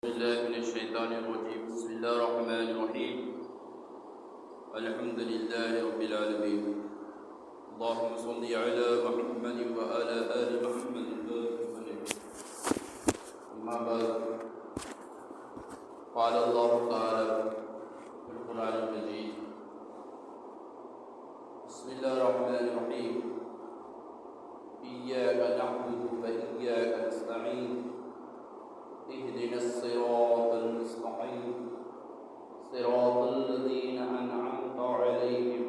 بالله من الشيطان الرجيم. بسم الله الرحمن الرحيم. الحمد لله رب العالمين. اللهم صل على محمد وعلى آل محمد. أما بعد، قال الله تعالى في القرآن المجيد: بسم الله الرحمن الرحيم. إياك نعبد وإياك نستعين. اهدنا الصراط المستقيم صراط الذين أنعمت عليهم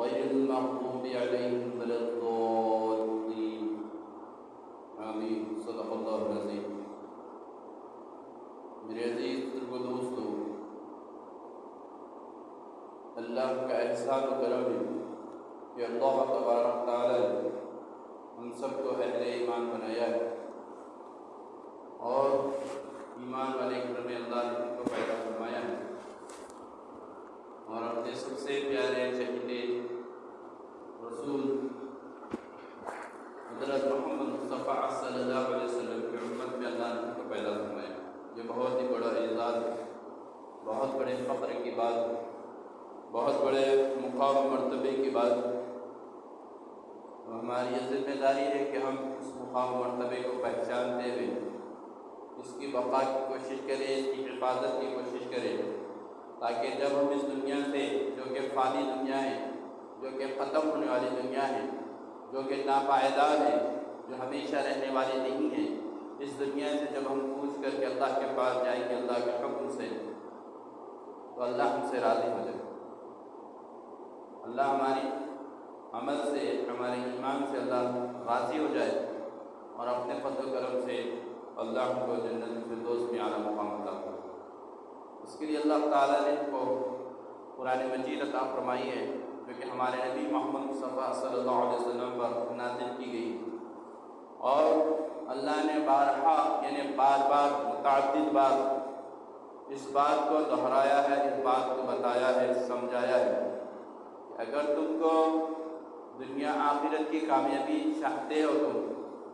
غير المغضوب عليهم ولا الضالين. آمین. صدق اللہ العظیم. میرے عزیز بزرگ و دوستو، اللہ کا احسان و کرم ہے کہ اللہ تبارک تعالی ہم سب کو اہل ایمان بنایا ہے، اور ایمان والے گھر میں اللہ نے ان کو پیدا فرمایا ہے، اور اپنے سب سے پیارے چہیتے رسول حضرت محمد مصطفیٰ صلی اللہ علیہ وسلم کی امت میں اللہ نے ان کو پیدا فرمایا. یہ بہت ہی بڑا اعزاز ہے، بہت بڑے فخر کی بات ہے، بہت بڑے مقام و مرتبے کی بات ہے. ہماری یہ ذمہ داری ہے کہ ہم اس مقام و مرتبے کو پہچانتے ہوئے اس کی بقا کی کوشش کریں، اس کی حفاظت کی کوشش کریں، تاکہ جب ہم اس دنیا سے، جو کہ فانی دنیا ہے، جو کہ ختم ہونے والی دنیا ہے، جو کہ ناپائیدار ہے، جو ہمیشہ رہنے والی نہیں ہے، اس دنیا سے جب ہم کوچ کر کے اللہ کے پاس جائیں گے اللہ کے حکم سے، تو اللہ ہم سے راضی ہو جائے. اللہ ہماری عمل سے، ہمارے ایمان سے اللہ راضی ہو جائے، اور اپنے فضل و کرم سے اللہ ہم کو جنت الفردوس میں اعلیٰ مقام عطا کرے. اس کے لیے اللہ تعالیٰ نے ان کو قرآن مجید عطا فرمائی ہے، جو کہ ہمارے نبی محمد مصطفیٰ صلی اللہ علیہ وسلم پر نازل کی گئی، اور اللہ نے بارہا یعنی بار بار متعدد بار اس بات کو دہرایا ہے، اس بات کو بتایا ہے، سمجھایا ہے کہ اگر تم کو دنیا آخرت کی کامیابی چاہتے ہو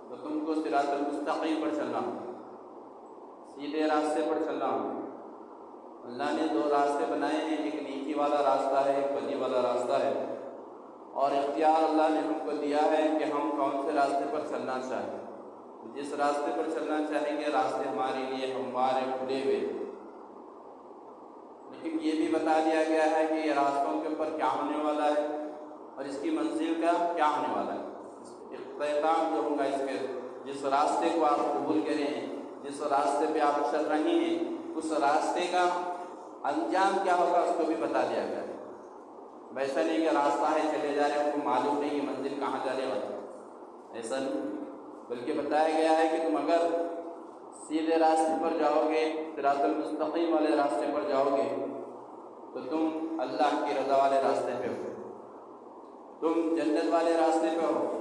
تو تم کو صراط المستقیم پر چلنا ہو، سیدھے راستے پر چلنا ہو. اللہ نے دو راستے بنائے ہیں، ایک نیکی والا راستہ ہے، ایک بدی والا راستہ ہے، اور اختیار اللہ نے ہم کو دیا ہے کہ ہم کون سے راستے پر چلنا چاہیں. جس راستے پر چلنا چاہیں گے راستے ہمارے لیے ہموار کھلے ہوئے، لیکن یہ بھی بتا دیا گیا ہے کہ یہ راستوں کے اوپر کیا ہونے والا ہے، اور اس کی منزل کا کیا ہونے والا ہے. اختتام جو ہوگا اس کے، جس راستے کو آپ قبول کریں، جس راستے پہ آپ چل رہے ہیں، اس راستے کا انجام کیا ہوگا اس کو بھی بتا دیا گیا ہے. ویسا نہیں کہ راستہ ہے چلے جا رہے ہیں، آپ کو معلوم نہیں ہے منزل کہاں جانے والا، ایسا نہیں، بلکہ بتایا گیا ہے کہ تم اگر سیدھے راستے پر جاؤ گے، صراط المستقیم والے راستے پر جاؤ گے، تو تم اللہ کی رضا والے راستے پہ ہو، تم جنت والے راستے پہ ہو.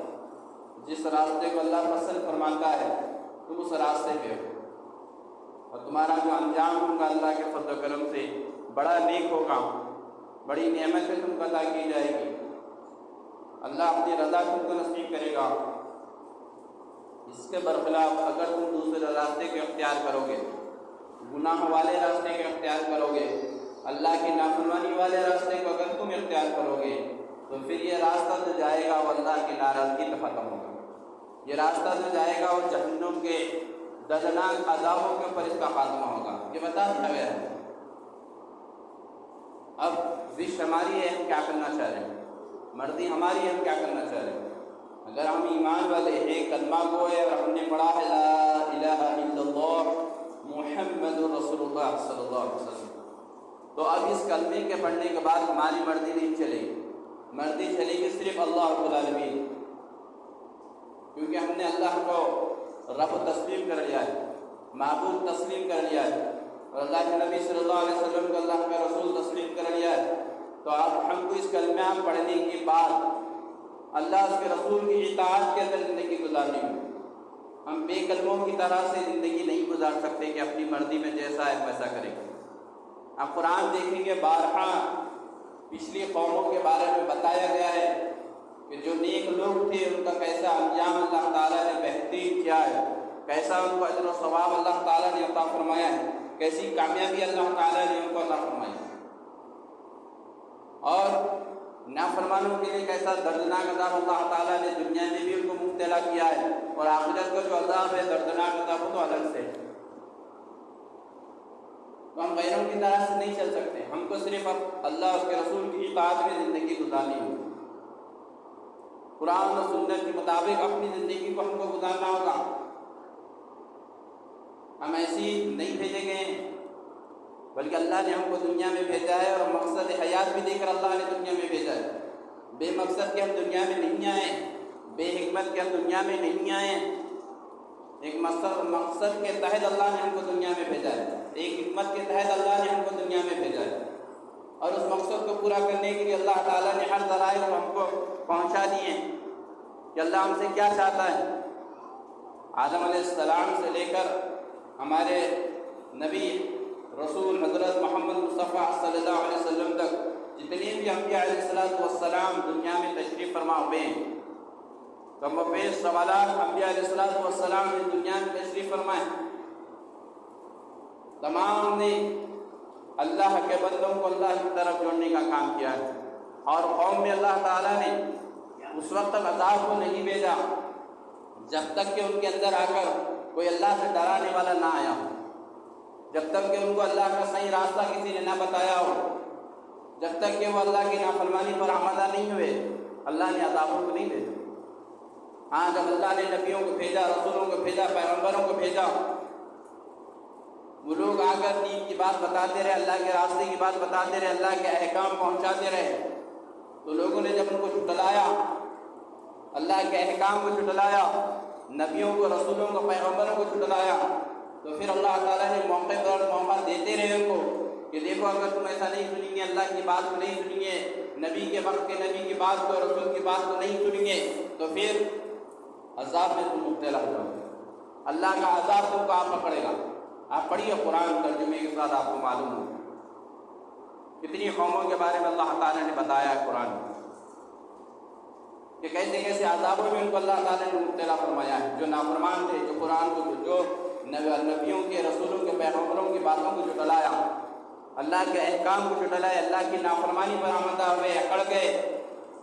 جس راستے کو اللہ پسند فرماتا ہے تم اس راستے پہ ہو، اور تمہارا جو انجام ہوگا اللہ کے فضل و کرم سے بڑا نیک ہوگا، بڑی نعمتیں تم کو عطا کی جائے گی، اللہ اپنی رضا تم کو نصیب کرے گا. اس کے برخلاف اگر تم دوسرے راستے کے اختیار کرو گے، گناہ والے راستے کے اختیار کرو گے، اللہ کی نافرمانی والے راستے کو اگر تم اختیار کرو گے، تو پھر یہ راستہ جو جائے گا وہ اللہ کی ناراضگی پہ ختم ہوگا. یہ راستہ جو جائے گا وہ جہنم کے دردناک عذابوں کے اوپر اس کا خاتمہ ہوگا. یہ بتا دیا گیا ہے. اب وش ہماری ہے، ہم کیا کرنا چاہ رہے ہیں، مرضی ہماری ہے، ہم کیا کرنا چاہ رہے ہیں. اگر ہم ایمان والے ہیں، کلمہ گوئے، اور ہم نے پڑھا ہے لا الہ الا اللہ محمد رسول اللہ صلی اللہ علیہ وسلم، تو اب اس کلمے کے پڑھنے کے بعد ہماری مرضی نہیں چلے گی، مرضی چلے گی صرف اللہ رب العالمین، کیونکہ ہم نے اللہ کو رب تسلیم کر لیا ہے، معبود تسلیم کر لیا ہے، اور اللہ کے نبی صلی اللہ علیہ وسلم کو اللہ کا رسول تسلیم کر لیا ہے. تو اب ہم کو اس کلمہ پڑھنے کے بعد اللہ اس کے رسول کی اطاعت کے اندر زندگی گزارنی ہے. ہم بے کلموں کی طرح سے زندگی نہیں گزار سکتے کہ اپنی مرضی میں جیسا ہے ویسا کریں گے. آپ قرآن دیکھیں گے، بارہا پچھلی قوموں کے بارے میں بتایا گیا ہے کہ جو نیک لوگ تھے ان کا کیسا انجام اللہ تعالیٰ نے بہترین کیا ہے. کیسا ان کو اجر و ثواب اللہ تعالیٰ نے عطا فرمایا ہے، کیسی کامیابی اللہ تعالیٰ نے ان کو عطا فرمائی ہے، اور نافرمانوں کے لیے کیسا دردناک عذاب اللہ تعالیٰ نے دنیا میں بھی ان کو مبتلا کیا ہے، اور آخرت کا جو عذاب ہے دردناک عذاب وہ تو الگ سے ہے۔ تو ہم غیروں کی طرح سے نہیں چل سکتے، ہم کو صرف اللہ اور اس کے رسول کی اطاعت میں زندگی گزارنی ہوگی، قرآن اور سنت کے مطابق اپنی زندگی کو ہم کو گزارنا ہوگا۔ ہم ایسی نہیں بھیجے گئے ہیں، بلکہ اللہ نے ہم کو دنیا میں بھیجا ہے، اور مقصد حیات بھی دے کر اللہ نے دنیا میں بھیجا ہے۔ بے مقصد کے ہم دنیا میں نہیں آئے، بے حکمت کے ہم دنیا میں نہیں آئے، ایک مقصد کے تحت اللہ نے ہم کو دنیا میں بھیجا ہے، ایک حکمت کے تحت اللہ نے ہم کو دنیا میں بھیجا ہے، اور اس مقصد کو پورا کرنے کے لیے اللہ تعالیٰ نے ہر ذرائع کو ہم کو پہنچا دیے کہ اللہ ہم سے کیا چاہتا ہے۔ آدم علیہ السلام سے لے کر ہمارے نبی رسول حضرت محمد مصطفیٰ صلی اللہ علیہ وسلم تک جتنے بھی انبیاء علیہ السلام دنیا میں تشریف فرما ہوئے ہیں، کم و بیش سوالات انبیاء علیہ السلام نے دنیا میں تشریف فرمائے، تمام نے اللہ کے بندوں کو اللہ کی طرف جوڑنے کا کام کیا ہے، اور قوم میں اللہ تعالیٰ نے اس وقت تک عذاب کو نہیں بھیجا جب تک کہ ان کے اندر آ کر کوئی اللہ سے ڈرانے والا نہ آیا ہو، جب تک کہ ان کو اللہ کا صحیح راستہ کسی نے نہ بتایا ہو، جب تک کہ وہ اللہ کی نافرمانی پر آمادہ نہیں ہوئے، اللہ نے عذابوں کو نہیں بھیجا۔ ہاں جب اللہ نے نبیوں کو بھیجا، رسولوں کو بھیجا، پیغمبروں کو بھیجا، وہ لوگ آ کر دین کی بات بتاتے رہے، اللہ کے راستے کی بات بتاتے رہے، اللہ کے احکام پہنچاتے رہے، تو لوگوں نے جب ان کو جھٹلایا، اللہ کے احکام کو جھٹلایا، نبیوں کو، رسولوں کو، پیغمبروں کو جھٹلایا، تو پھر اللہ تعالیٰ نے موقع پر موقع دیتے رہے ان کو کہ دیکھو اگر تم ایسا نہیں سنیں گے، اللہ کی بات کو نہیں سنیں گے، نبی کے وقت کے نبی کی بات کو، رسول کی بات کو نہیں سنیں گے، تو پھر عذاب میں تم مبتلا ہو جاؤ گے، اللہ کا عذاب تم کو آپ پکڑے گا۔ آپ پڑھیے قرآن ترجمے کے ساتھ، آپ کو معلوم ہو کتنی قوموں کے بارے میں اللہ تعالیٰ نے بتایا ہے قرآن میں کہ کیسے کیسے عذابوں میں ان کو اللہ تعالیٰ نے مبتلا فرمایا ہے، جو نافرمان تھے، جو قرآن کو، جو نبیوں کے، رسولوں کے، پیغمبروں کی باتوں کو جھٹلایا، اللہ کے احکام کو جھٹلایا، اللہ کی نافرمانی پر آمادہ ہوئے، اکڑ گئے،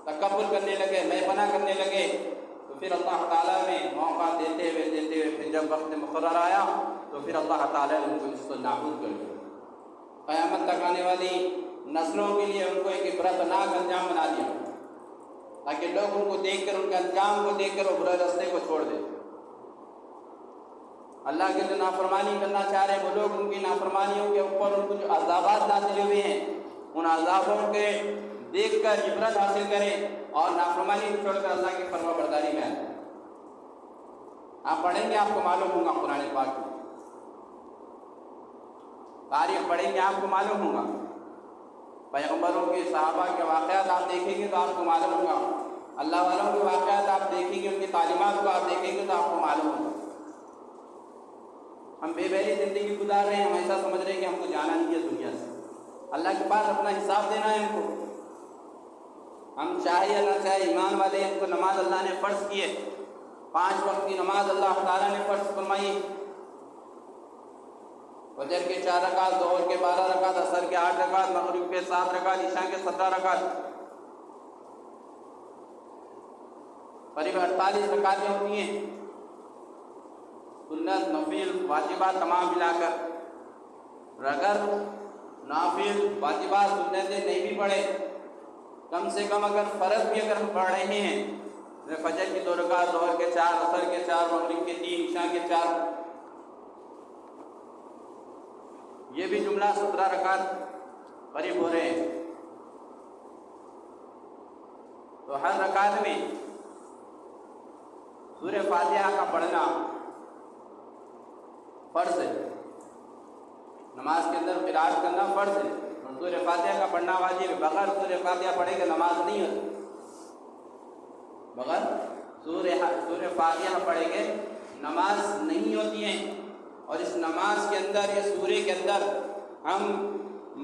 تکبر کرنے لگے، میں پناہ کرنے لگے، تو پھر اللہ تعالیٰ نے موقع دیتے ہوئے پھر جب وقت مقرر آیا تو پھر اللہ تعالیٰ نے ان کو اس کو نابود کر دیا۔ قیامت تک آنے والی نسلوں کے لیے ان کو ایک عبرتناک انجام بنا دیا، تاکہ لوگ ان کو دیکھ کر، ان کے انجام کو دیکھ کر وہ برے راستے کو چھوڑ دیں۔ اللہ کے جو نافرمانی کرنا چاہ رہے ہیں وہ لوگ ان کی نافرمانیوں کے اوپر ان کو جو عذابات نازل ہوئے ہیں، ان عذابوں کے دیکھ کر عبرت حاصل کریں اور نافرمانی کو چھوڑ کر اللہ کی فرما برداری میں آئیں۔ آپ پڑھیں گے آپ کو معلوم ہوگا، قرآن پاک کی تاریخ پڑھیں گے آپ کو معلوم ہوگا، پیغمبروں کے، صحابہ کے واقعات آپ دیکھیں گے تو آپ کو معلوم ہوگا، اللہ والوں کے واقعات آپ دیکھیں گے، ان کی تعلیمات کو آپ دیکھیں گے تو آپ کو معلوم ہوگا۔ ہم بے بہری زندگی گزار رہے ہیں، ہم ایسا سمجھ رہے ہیں کہ ہم کو جانا نہیں ہے دنیا سے، اللہ کے پاس اپنا حساب دینا ہے ہم کو۔ ہم چاہے یا نہ چاہے ایمان والے ہیں، ہم کو نماز اللہ نے فرض کی ہے، 5 وقت کی نماز اللہ تعالیٰ نے فرض فرمائی، فجر کے 4 رکعت، ظہر کے 12 رکعت، عصر کے 8 رکعت، مغرب کے 7 رکعت، عشاء کے 17 رکعت، قریب 48 رکعتیں ہوتی ہیں، سنت، نفل، واجبات تمام ملا کر۔ اگر نافل، واجبات، سنتیں نہیں بھی پڑھے، کم سے کم اگر فرض بھی اگر ہم پڑھ رہے ہیں، فجر کی 2 رکعت، ظہر کے 4، عصر کے 4، مغرب کے 3، عشاء کے 4، یہ بھی جملہ 17 رکعت قریب ہو رہے ہیں، تو ہر رکعت میں سورہ فاتحہ کا پڑھنا فرض ہے، نماز کے اندر قرات کرنا فرض ہے، اور سورہ فاتحہ کا پڑھنا واجب ہے۔ بغیر سورہ فاتحہ پڑھے کہ نماز نہیں ہوتی، بغیر سورہ فاتحہ پڑھے گے نماز نہیں ہوتی ہے۔ اور اس نماز کے اندر، اس سورے کے اندر، ہم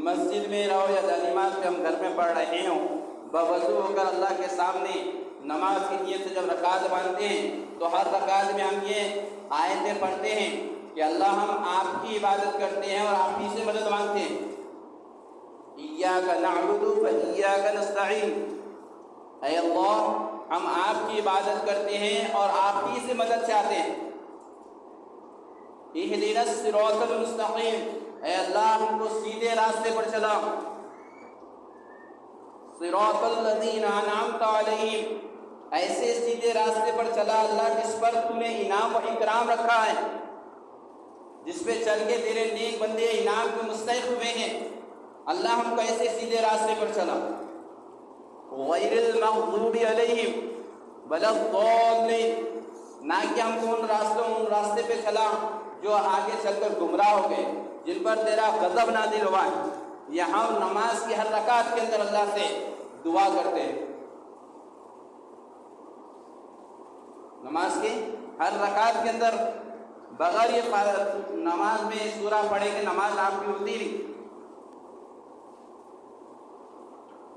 مسجد میں رہو یا جماعت پہ ہم گھر میں پڑھ رہے ہوں، بوضو ہو کر اللہ کے سامنے نماز کی نیت سے جب رکعت باندھتے ہیں تو ہر رکعت میں ہم یہ آیتیں پڑھتے ہیں کہ اللہ ہم آپ کی عبادت کرتے ہیں اور آپ ہی سے مدد مانگتے ہیں، ایاک نعبد و ایاک نستعین، اے اللہ ہم آپ کی عبادت کرتے ہیں اور آپ ہی سے مدد چاہتے ہیں، اہدنا الصراط المستقیم، اے اللہ ہم کو سیدھے راستے پر چلا، صراط الذین انعمت علیہم، ایسے سیدھے راستے پر چلا اللہ جس پر تو نے انعام و اکرام رکھا ہے، جس پہ چل کے تیرے نیک بندے انعام کے مستحق ہوئے ہیں، اللہ ہم کو ایسے سیدھے راستے پر چلا، غیر المغضوب علیہم ولا الضالین، نہ کہ ہم کو ان راستے پہ چلا جو آگے چل کر گمراہ ہو گئے، جن پر تیرا غضب نازل ہوا ہے۔ یہاں نماز کی ہر رکعت کے اندر اللہ سے دعا کرتے ہیں، نماز کی ہر رکعت کے اندر بغیر یہ نماز میں سورہ پڑھے کہ نماز آپ کی ہوتی نہیں،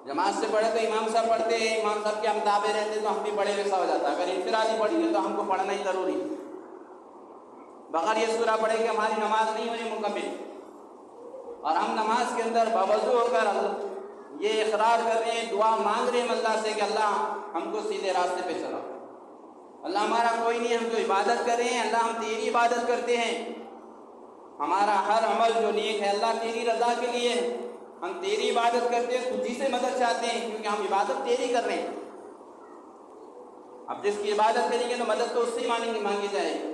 جماعت سے پڑھے تو امام صاحب پڑھتے ہیں، امام صاحب کے ہم تابع رہتے تو ہم بھی پڑھے ویسا ہو جاتا ہے، اگر انفرادی پڑھی ہے تو ہم کو پڑھنا ہی ضروری، بغیر یہ سورہ پڑھے کہ ہماری نماز نہیں ہونی مکمل، اور ہم نماز کے اندر باوضو ہو کر یہ اقرار کر رہے ہیں، دعا مانگ رہے ہیں اللہ سے کہ اللہ ہم کو سیدھے راستے پہ چلا، اللہ ہمارا کوئی نہیں، ہم جو عبادت کر رہے ہیں اللہ ہم تیری عبادت کرتے ہیں، ہمارا ہر عمل جو نیک ہے اللہ تیری رضا کے لیے ہے، ہم تیری عبادت کرتے ہیں، تجھی سے مدد چاہتے ہیں کیونکہ ہم عبادت تیری کر رہے ہیں، اب جس کی عبادت کریں گے تو مدد تو اس سے مانگی جائے گی،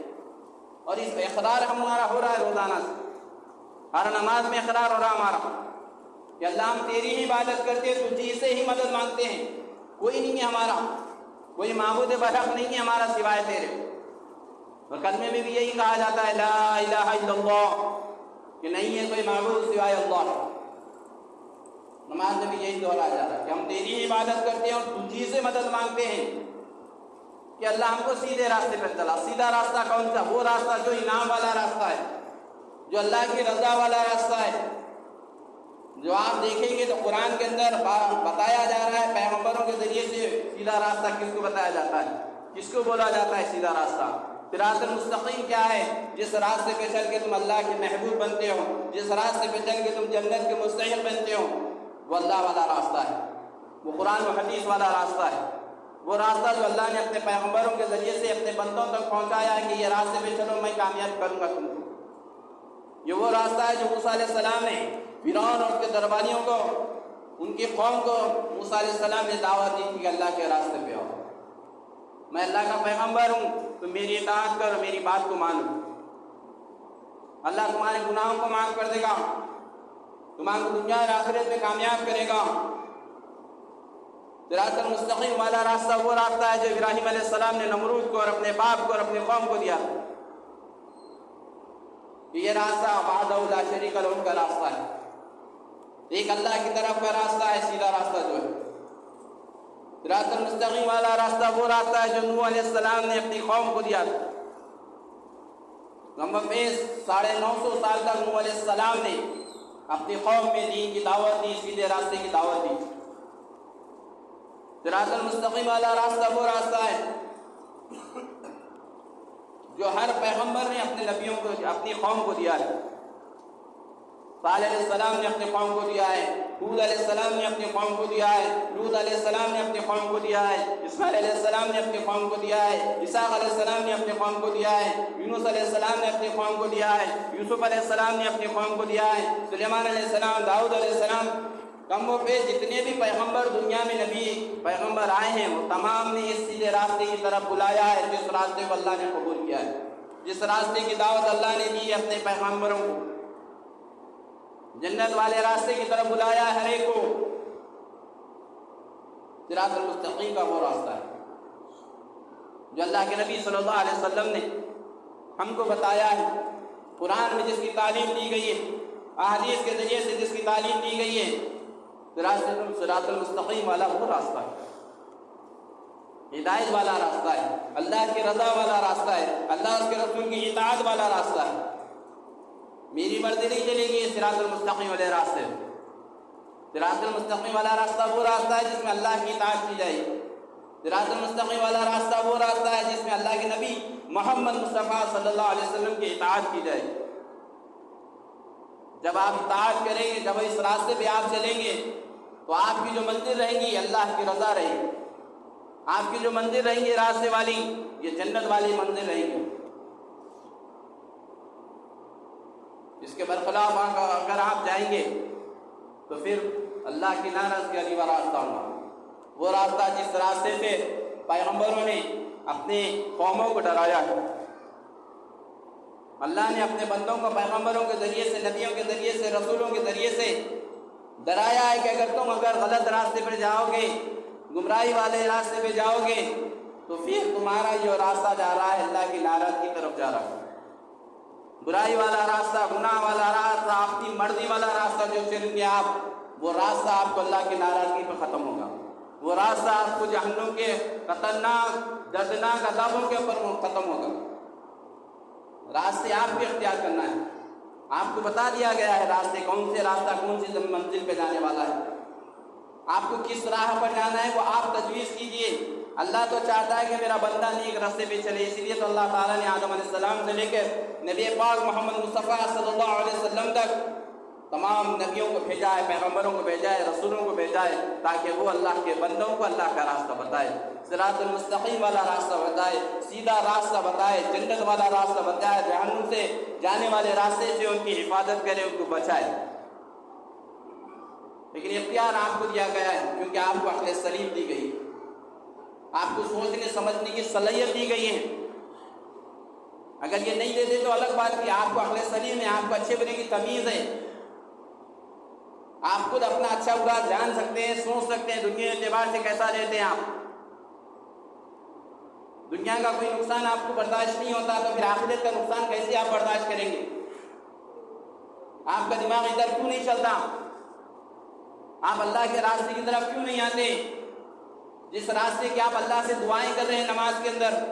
اور اس اقرار ہمارا ہو رہا ہے روزانہ سے، ہر نماز میں اقرار ہو رہا ہمارا کہ اللہ ہم تیری ہی عبادت کرتے ہیں، تجھی سے ہی مدد مانگتے ہیں، کوئی نہیں ہے ہمارا، کوئی معبود برحق نہیں ہے ہمارا سوائے تیرے، اور کلمے میں بھی یہی کہا جاتا ہے لا الہ الا اللہ، کہ نہیں ہے کوئی معبود سوائے اللہ، نماز میں بھی یہی دہرایا جاتا ہے کہ ہم تیری ہی عبادت کرتے ہیں اور تجھی سے مدد مانگتے ہیں کہ اللہ ہم کو سیدھے راستے پر چلا۔ سیدھا راستہ کون سا؟ وہ راستہ جو انعام والا راستہ ہے، جو اللہ کی رضا والا راستہ ہے، جو آپ دیکھیں گے تو قرآن کے اندر بتایا جا رہا ہے، پیغمبروں کے ذریعے سے سیدھا راستہ کس کو بتایا جاتا ہے، کس کو بولا جاتا ہے سیدھا راستہ۔ صراط المستقیم کیا ہے؟ جس راستے پہ چل کے تم اللہ کے محبوب بنتے ہو، جس راستے پہ چل کے تم جنت کے مستحق بنتے ہو، وہ اللہ والا راستہ ہے، وہ قرآن و حدیث والا راستہ ہے، وہ راستہ جو اللہ نے اپنے پیغمبروں کے ذریعے سے اپنے بندوں تک پہنچایا ہے کہ یہ راستے پہ چلو میں کامیاب کروں گا تم کو۔ یہ وہ راستہ ہے جو موسیٰ علیہ السلام نے فرعون اور اس کے درباریوں کو، ان کی قوم کو موسیٰ علیہ السلام نے دعوت دی کہ اللہ کے راستے پہ آؤ، میں اللہ کا پیغمبر ہوں، تو میری اطاعت کرو، میری بات کو مانو، اللہ تمہارے گناہوں کو معاف کر دے گا، تمہارے دنیا اور آخرت میں کامیاب کرے گا۔ صراط المستقیم والا راستہ وہ راستہ ہے جو ابراہیم علیہ السلام نے نمرود کو اور اپنے باپ کو اور اپنی قوم کو دیا، یہ راستہ وحدہ لا شریک لہ کا راستہ ہے، ایک اللہ کی طرف کا راستہ ہے، سیدھا راستہ جو ہے۔ صراط المستقیم والا راستہ وہ راستہ ہے جو نوح علیہ السلام نے اپنی قوم کو دیا تھا، کم بیش 950 سال تک نوح علیہ السلام نے اپنی قوم میں دین کی دعوت دی، سیدھے راستے کی دعوت دی۔ صراط المستقیم والا راستہ وہ راستہ ہے جو ہر پیغمبر نے اپنے نبیوں کو، اپنی قوم کو دیا ہے۔ صالح علیہ السلام نے اپنی قوم کو دیا ہے، ہود علیہ السلام نے اپنی قوم کو دیا ہے، لوط علیہ السلام نے اپنی قوم کو دیا ہے، اسماعیل علیہ السلام نے اپنی قوم کو دیا ہے، اسحاق علیہ السلام نے اپنی قوم کو دیا ہے، یونس علیہ السلام نے اپنی قوم کو دیا ہے، یوسف علیہ السلام نے اپنی قوم کو دیا ہے، سلیمان علیہ السلام، داؤد علیہ السلام، کم و بیش جتنے بھی پیغمبر دنیا میں نبی پیغمبر آئے ہیں وہ تمام نے اس سیدھے راستے کی طرف بلایا ہے، جس راستے کو اللہ نے قبول کیا ہے، جس راستے کی دعوت اللہ نے دی ہے اپنے پیغمبروں کو، جنت والے راستے کی طرف بلایا ہے ہر ایک کو۔ صراط المستقیم کا وہ راستہ ہے جو اللہ کے نبی صلی اللہ علیہ وسلم نے ہم کو بتایا ہے، قرآن میں جس کی تعلیم دی گئی ہے، احادیث کے ذریعے سے جس کی تعلیم دی گئی ہے، صراط المستقیم والا وہ راستہ ہے، ہدایت والا راستہ ہے، اللہ کی رضا والا راستہ ہے، اللہ اس کے رسول کی اطاعت والا راستہ ہے۔ میری مرضی نہیں چلے گی صراط المستقیم والے راستے۔ صراط المستقیم والا راستہ وہ راستہ ہے جس میں اللہ کی اطاعت کی جائے، صراط المستقیم والا راستہ وہ راستہ ہے جس میں اللہ کے نبی محمد مصطفیٰ صلی اللہ علیہ وسلم کی اطاعت کی جائے۔ جب آپ اطاعت کریں گے، جب اس راستے پہ آپ چلیں گے تو آپ کی جو منزل رہے گی اللہ کی رضا رہے گی۔ آپ کی جو منزل رہیں گی راستے والی، یہ جنت والی منزل رہیں گی۔ اس کے برخلاف اگر آپ جائیں گے تو پھر اللہ کی ناراضگی والا راستہ ہوگا، وہ راستہ جس راستے سے پیغمبروں نے اپنے قوموں کو ڈرایا ہے۔ اللہ نے اپنے بندوں کو پیغمبروں کے ذریعے سے، نبیوں کے ذریعے سے، رسولوں کے ذریعے سے ڈرایا ہے کہ اگر غلط راستے پر جاؤ گے، گمراہی والے راستے پہ جاؤ گے تو پھر تمہارا جو راستہ جا رہا ہے اللہ کی ناراضگی کی طرف جا رہا ہے۔ برائی والا راستہ، گناہ والا راستہ، اپنی مرضی والا راستہ جو چلیں گے آپ، وہ راستہ آپ کو اللہ کی ناراضگی پہ ختم ہوگا۔ وہ راستہ آپ کو جہنم کے خطرناک دردناک عذابوں کے اوپر ختم ہوگا۔ راستے آپ کو اختیار کرنا ہے۔ آپ کو بتا دیا گیا ہے راستے کون سے، راستہ کون سی منزل پہ جانے والا ہے۔ آپ کو کس راہ پر جانا ہے وہ آپ تجویز کیجئے۔ اللہ تو چاہتا ہے کہ میرا بندہ نیک راستے پہ چلے، اسی لیے تو اللہ تعالیٰ نے آدم علیہ السلام سے لے کر نبی پاک محمد مصطفیٰ صلی اللہ علیہ وسلم تک تمام نبیوں کو بھیجا ہے، پیغمبروں کو بھیجا ہے، رسولوں کو بھیجا ہے، تاکہ وہ اللہ کے بندوں کو اللہ کا راستہ بتائے، صراط المستقیم والا راستہ بتائے، سیدھا راستہ بتائے، جنت والا راستہ بتائے، جہنم سے جانے والے راستے سے ان کی حفاظت کرے، ان کو بچائے۔ لیکن اختیار آپ کو دیا گیا ہے، کیونکہ آپ کو عقل سلیم دی گئی، آپ کو سوچنے سمجھنے کی صلاحیت دی گئی ہے۔ اگر یہ نہیں دیتے تو الگ بات کہ آپ کو عقل سلیم ہے، آپ کو اچھے برے کی تمیز ہے، آپ خود اپنا اچھا برا جان سکتے ہیں، سوچ سکتے ہیں دنیا کے اعتبار سے کیسا رہتے ہیں آپ۔ دنیا کا کوئی نقصان آپ کو برداشت نہیں ہوتا تو پھر آخرت کا نقصان کیسے آپ برداشت کریں گے؟ آپ کا دماغ ادھر کیوں نہیں چلتا؟ آپ اللہ کے راستے کی طرف کیوں نہیں آتے؟ جس راستے کی آپ اللہ سے دعائیں کر رہے ہیں نماز کے اندر،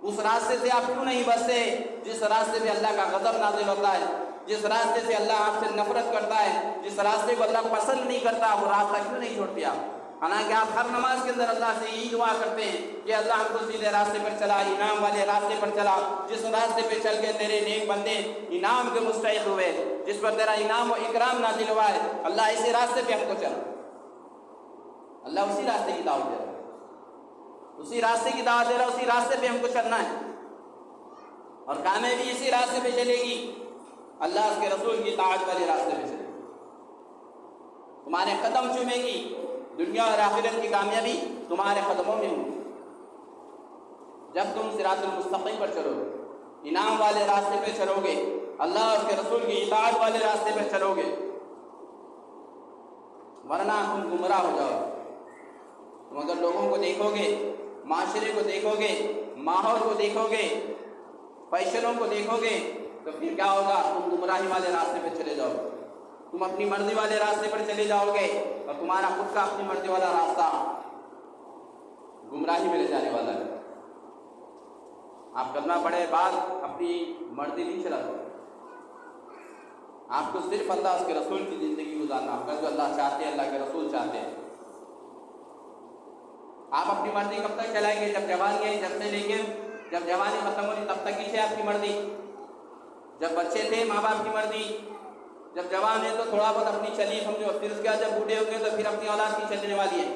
اس راستے سے آپ کیوں نہیں بچتے؟ جس راستے پہ اللہ کا غضب نازل ہوتا ہے، جس راستے سے اللہ آپ سے نفرت کرتا ہے، جس راستے کو اللہ پسند نہیں کرتا، وہ راستہ کیوں نہیں چھوڑتے آپ؟ حالانکہ آپ ہر نماز کے اندر اللہ سے یہی دعا کرتے ہیں کہ اللہ ہم کو سیدھے راستے پر چلا، انعام والے راستے پر چلا، جس راستے پہ چل کے تیرے نیک بندے انعام کے مستحق ہوئے، جس پر تیرا انعام و اکرام نازل ہوا ہے، اللہ اسی راستے پہ ہم کو چلا۔ اللہ اسی راستے کی دعوت دے رہا ہے، اسی راستے کی دعوت دے رہا ہے، اسی راستے پہ ہم کو چلنا ہے، اور کامیابی اسی راستے پہ چلے گی، اللہ اس کے رسول کی اطاعت والے راستے پہ چلے گی۔ تمہارے قدم چومے گی، دنیا اور آخرت کی کامیابی تمہارے قدموں میں ہوگی جب تم صراط المستقیم پر چلو گے، انعام والے راستے پہ چلو گے، اللہ اور اس کے رسول کی اطاعت والے راستے پہ چلو گے، ورنہ تم گمراہ ہو جاؤ۔ تم اگر لوگوں کو دیکھو گے، معاشرے کو دیکھو گے، ماحول کو دیکھو گے، فیشنوں کو دیکھو گے تو پھر کیا ہوگا؟ تم گمراہی والے راستے پہ چلے جاؤ گے، تم اپنی مرضی والے راستے پر چلے جاؤ گے، اور تمہارا خود کا اپنی مرضی والا راستہ گمراہی میں لے جانے والا ہے۔ آپ کرنا پڑے بات اپنی مرضی نہیں چلا سکتے، آپ کو صرف اللہ اس کے رسول کی زندگی گزارنا ہوگا، جو اللہ چاہتے ہیں، اللہ کے رسول چاہتے ہیں۔ آپ اپنی مرضی کب تک چلائیں گے؟ جب جوانی ہے، جب سے لے کے جب جوانی ختم ہونی تب تک ہی تھے آپ کی مرضی، جب بچے تھے ماں باپ کی مرضی، جب جوان ہے تو تھوڑا بہت اپنی چلی سمجھو، پھر اس کے بعد جب بوڑھے ہوں گے تو پھر اپنی اولاد کی چلنے والی ہے۔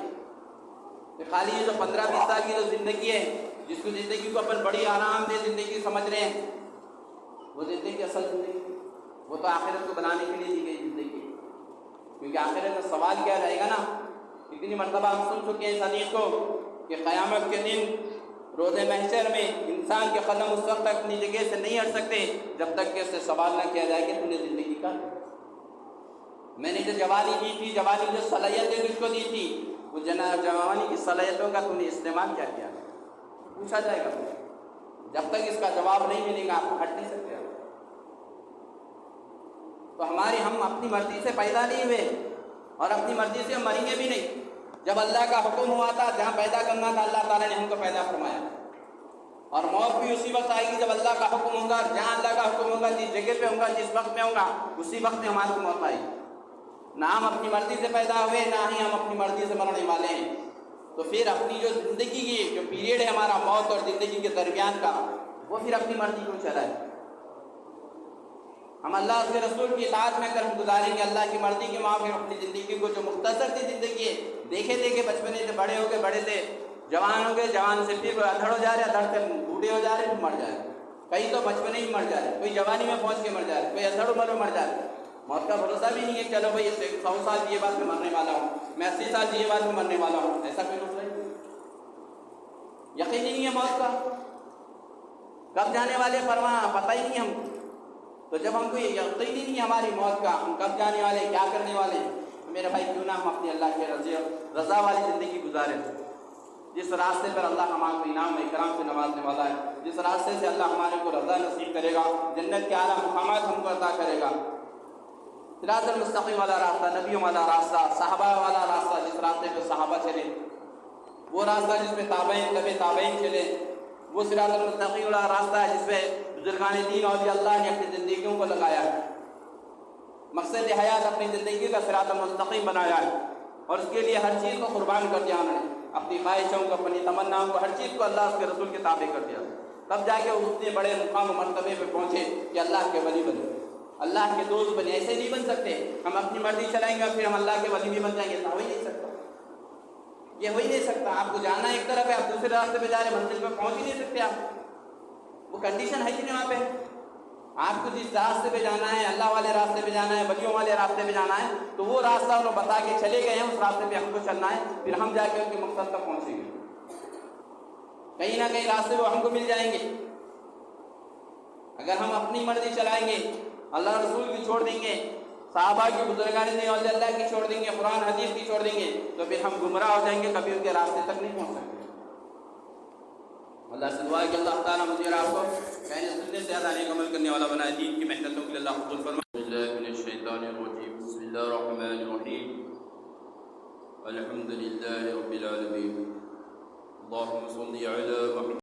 تو خالی یہ جو 15-20 سال کی جو زندگی ہے، جس کو زندگی کو اپن بڑی آرام دہ زندگی سمجھ رہے ہیں، وہ زندگی اصل زندگی وہ تو آخرت کو بنانے کے لیے دی گئی زندگی، کیونکہ آخرت کا سوال کیا جائے گا نا۔ کتنی مرتبہ ہم سن چکے ہیں اس حدیث کو کہ قیامت کے دن روز محشر میں انسان کے قدم اس وقت تک اپنی جگہ سے نہیں ہٹ سکتے جب تک کہ اس سے سوال نہ کیا جائے کہ تم نے زندگی کا میں نے جو جوانی دی تھی، جوانی جو صلاحیتیں تجھ کو دی تھی، وہ جوانی کی صلاحیتوں کا تم نے استعمال کیا کیا؟ پوچھا جائے گا تمہیں۔ جب تک اس کا جواب نہیں ملے گا آپ کو ہٹ نہیں سکتے۔ تو ہم اپنی مرضی سے پیدا نہیں ہوئے اور اپنی مرضی سے ہم مریں گے بھی نہیں۔ جب اللہ کا حکم ہوا تھا، جہاں پیدا کرنا تھا اللہ تعالیٰ نے ہم کو پیدا فرمایا، اور موت بھی اسی وقت آئے گی جب اللہ کا حکم ہوگا، جہاں اللہ کا حکم ہوگا، جس جگہ پہ ہوگا، جس وقت میں ہوگا، اسی وقت میں ہماری موت آئے گی۔ نہ ہم اپنی مرضی سے پیدا ہوئے، نہ ہی ہم اپنی مرضی سے مرنے والے ہیں۔ تو پھر اپنی جو زندگی کی جو پیریڈ ہے ہمارا موت اور زندگی کے درمیان کا، وہ پھر اپنی مرضی کو چلائے۔ ہم اللہ اس کے رسول کی اطاعت میں اگر ہم گزاریں گے اللہ کی مرضی کے موافق اپنی زندگی کو، جو مختصر سی زندگی ہے، دیکھے بچپنے سے بڑے ہو گئے، بڑے سے جوان ہو گئے، جوان سے پھر ادھڑ ہو جا رہے، ادھڑ سے بوڑھے ہو جا رہے، پھر مر جا رہے۔ کئی تو بچپنے ہی مر جا رہے، کوئی جوانی میں پہنچ کے مر جا رہے، کوئی ادھڑ عمر میں مر جا رہے۔ موت کا بھروسہ بھی نہیں ہے، چلو بھائی 100 سال جیے بعد میں مرنے والا ہوں، میں 80 سال جیے بعد میں مرنے والا ہوں، ایسا کوئی مسئلہ نہیں۔ یقین ہی نہیں ہے موت کا، کب جانے والے پرواہ پتہ ہی نہیں ہم کو۔ تو جب ہم کو یہ یقین ہی نہیں ہماری موت کا، ہم کب جانے والے، کیا کرنے والے، تو میرے بھائی کیوں نہ ہم اپنی اللہ کے رضا والی زندگی گزاریں، جس راستے پر اللہ ہمارے کو انعام و اکرام سے نوازنے والا ہے، جس راستے سے اللہ ہمارے کو رضا نصیب کرے گا، جنت کے اعلیٰ مقامات ہم کو عطا کرے گا، صراط المستقیم والا راستہ، نبیوں والا راستہ، صحابہ والا راستہ، جس راستے پہ صحابہ چلے، وہ راستہ جس پہ تابعین تبع تابعین چلے، وہ صراط المستقیم والا راستہ ہے جس پہ بزرگان دین اولیاء اللہ نے اپنی زندگیوں کو لگایا ہے، مقصد حیات اپنی زندگی کا صراط المستقیم بنایا ہے، اور اس کے لیے ہر چیز کو قربان کر دیا انہوں نے، اپنی خواہشوں کو، اپنی تمناؤں کو، ہر چیز کو اللہ اس کے رسول کے تابع کر دیا، تب جا کے وہ اتنے بڑے مقام و مرتبے پہ پہنچے کہ اللہ کے ولی بنے، اللہ کے دوست بنے۔ ایسے نہیں بن سکتے، ہم اپنی مرضی چلائیں گے پھر ہم اللہ کے ولی بھی بن جائیں گے، تو ہو ہی نہیں سکتا، یہ ہو ہی نہیں سکتا۔ آپ کو جانا ایک طرف ہے، آپ دوسرے راستے پہ جا رہے، منزل پہ پہنچ ہی نہیں سکتے آپ، وہ کنڈیشن ہے ہی نہیں وہاں پہ۔ آپ کو جس راستے پہ جانا ہے، اللہ والے راستے پہ جانا ہے، ولیوں والے راستے پہ جانا ہے، تو وہ راستہ انہوں بتا کے چلے گئے ہیں، اس راستے پہ ہم کو چلنا ہے، پھر ہم جا کے ان کے مقصد تک پہنچیں گے، کہیں نہ کہیں راستے وہ ہم کو مل جائیں گے۔ اگر ہم اپنی مرضی چلائیں گے، اللہ رسول کی چھوڑ دیں گے، صحابہ کی، بزرگان دین اولیاء اللہ کی چھوڑ دیں گے، قرآن حدیث کی چھوڑ دیں گے، تو پھر ہم گمراہ ہو جائیں گے، کبھی ان کے راستے تک نہیں پہنچ سکتے۔ اللہ سے دعا ہے کہ اللہ تعالیٰ مجھے اور آپ کو کہنے سننے سے زیادہ نیک عمل کرنے والا بنائے، دین کی محنتوں کے لیے اللہ قبول فرمائے۔ بسم اللہ من الشیطان الرجیم، بسم اللہ الرحمن الرحیم، الحمد للہ رب العالمین، اللہم صلی علی محمد۔